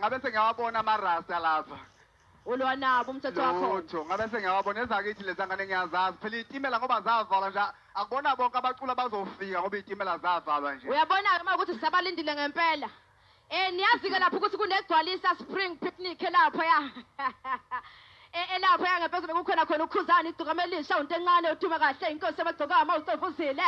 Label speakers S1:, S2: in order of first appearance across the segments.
S1: ngabe sengiyawabona amarasta lapha
S2: ulwa nabo umthetho wakho
S1: lutho ngabe sengiyawabona ezakithi lezangane ngiyazazi phela izitimela ngoba zavalwa nje akubona bonke abacula bazofika ngoba izitimela zavalwa nje
S2: uyabona-ke uma ukuthi sisabalindile ngempela niyazi-ke lapho ukuthi kunegcwalisa spring picnic elaphaya elaphaya ngempela bekukhona khona ukhuzana igcokama elisha into encane uduma kahle inkosi abagcoka amawustofu uzile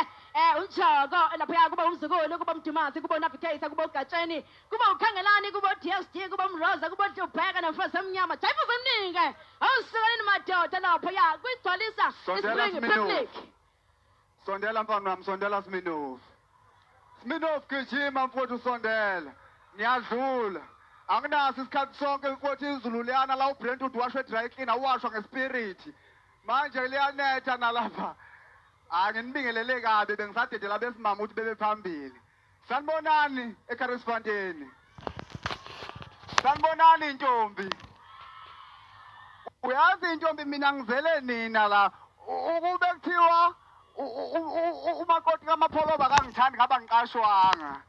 S2: unjoko elaphaya kuba umzukulu kuba umdumazi kuba unavigator kuba ugatsheni kuba ukhangelani kuba u-DSD kuba umroza kuba ubheka nomfazi emnyama jayifu zemningi awusukeleni madoda laphaya kwigcwalisa spring picnic
S1: sondela mfana wami sondela Sminoff gijima mfowethu sondela niyadlula anginaso isikhathi sonke mfowethu izulu liyana la uBrentwood washwe dry cleaner washwa ngespirit manje liyanetha nalapha nginibingelele kabi bengisadedela besimama ukuthi bebe phambili sanibonani eCharlesfontein sanibonani intombi uyazi intombi mina ngizele nina la ukube kuthiwa umakoti kamapholoba kangithandi ngaba ngiqashwanga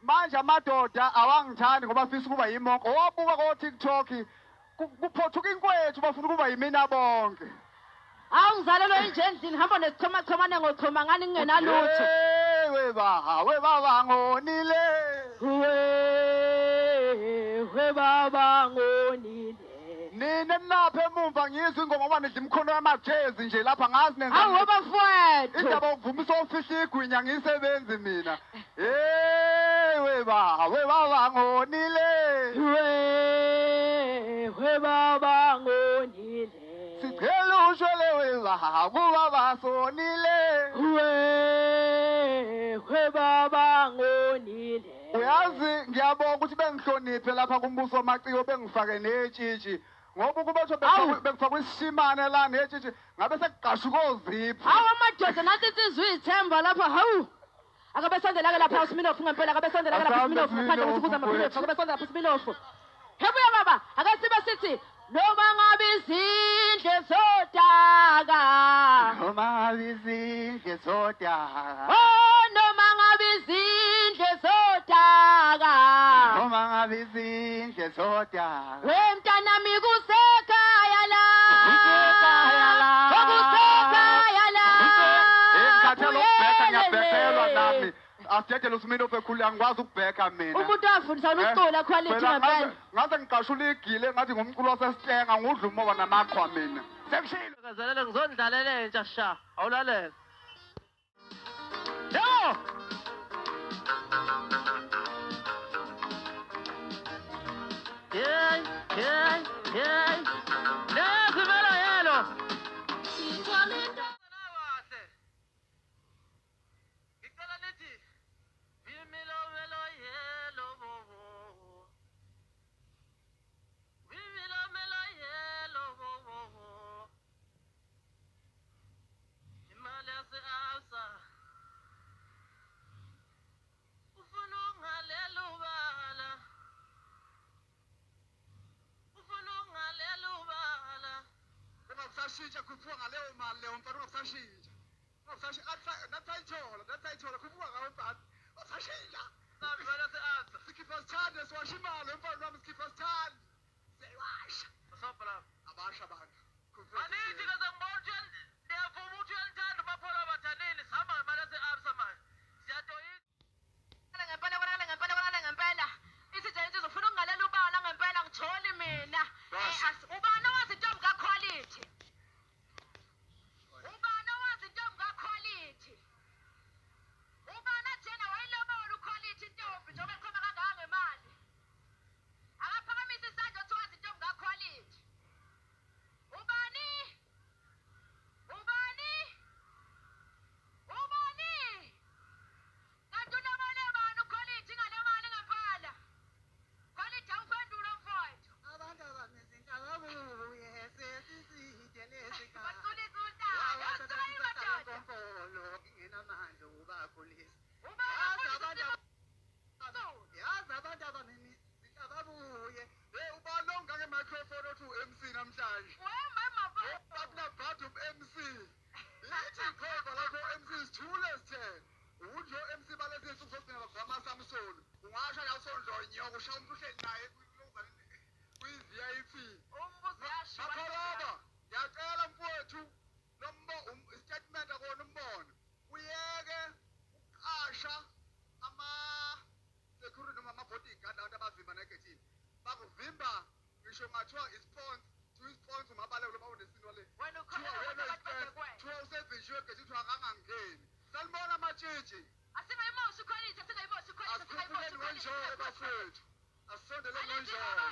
S1: manje amadoda awangithandi ngoba afisa ukuba yimonko wabuka ko-TikTok kuphothuka inkwethu bafuna ukuba yimina bonke
S2: awungizalelwe inje endlini hamba nesixhomachomane ngochoma ngani kungenalutho
S1: webaba ngonile
S2: webaba ngonile
S1: nina nilapha emumva ngizwe ingoma ngoba nidla imikhono yamajezi nje lapha ngazi nenza
S2: awu bafowethu
S1: indaba okuvumisa ofihla igwinya ngisebenzi mina webaba ngonile
S2: webaba ngonile
S1: sicela ushwele webaba sonile
S2: webaba ngonile
S1: uyazi ngiyabonga ukuthi bengihloniphe lapha kumbuso wamaciko bengifake netshitshi ngoba ukubetho bekufakwa isishimane la netshitshi ngabe sekuqasha ukozipha
S2: hawu amadoda nathi insizwe ithemba lapha hawu akabe sondela-ke lapha uSminoff ngempela akabe sondela-ke lapha uSminoff ngaphandle kokuthi amaphiliphu akabe sondela lapha uSminoff hebuya baba akasibe sithi noma ngabe izindle zodaka
S1: noma ngabe izindle zodaka
S2: noma ngabe izindle zodaka
S1: noma ngabe izindle zodaka
S2: wemntanami kusekhaya la
S1: ngikhathela ukubheka ngiyabhekelwa nami asidedele uSminoff ekhulula ngikwazi ukubheka mina
S2: umuntu afundisa ucula quality ngempela
S1: ngaze ngiqashula igile ngathi ngumculo wasesitenga ngudla umoba namaqhwa mina sekushilo
S3: ngazalele ngizondlalela entsha sha awulalela yo hey nezimela yelo
S1: sashintsha khuphuka ngaleyo mali leyo mfana ungasashintsha nathayithola khuphuka ngayo mfana wasashintsha
S3: nami bana se-answer
S1: sikhipha sithande siwasha imali mfana wami sikhipha sithande siyayibasha
S3: sobra
S1: abasha abantu
S3: anithi kaze ngibona ukuthi ndiyavuma ukuthi uyalithanda umapholo abathanini sihamba ngemali yase-absa manje siyadoyisa
S2: ngempela ithi nje insizwa ufuna ukungalela ubala ngempela ngitholi mina ubani owazi intombi kaquality ubani owazi intombi kaquality ubani ajena wayilobola uquality intombi njengoba ekhoma kangaka ngemali akaphakamisa isandla othi wazi intombi kaquality ubani kanti unobole bani uquality ngale mali ngempela quality awuphendula mfowethu
S1: abantu abanezinto ababuye sesiside lesikhathi
S2: baculisa untanga yasuka imadoda
S1: nginamandla ukubakhulisa
S2: yazi
S1: abantu abanezinto ababuye ubani ongake microphone othi u-MC namhlanje bakunabhadi u-MC lithi ikhova lapho u-MC sithule sithele udlo MC balezi insuku zokugcina bakuvama Samson ungasho yaso ndlonyo kusha umuntu uhleli naye khona egethini bakuvimba ngisho ngathiwa ispons ispons umabaleko bawunesino le
S3: Wena ukholela ukuthi abantu bazokwenza.
S1: kuthiwa usevishiwe egethini kuthiwa akangangeni salibona amatshitshi
S3: Asingayimoshi ikhwalithi, asingayimoshi ikhwalithi, asingayimoshi
S1: asikhuphuleni ngonjoro
S3: ikhwalithi.
S1: bafethu asisondeleni
S3: Angithi
S1: ngonjoro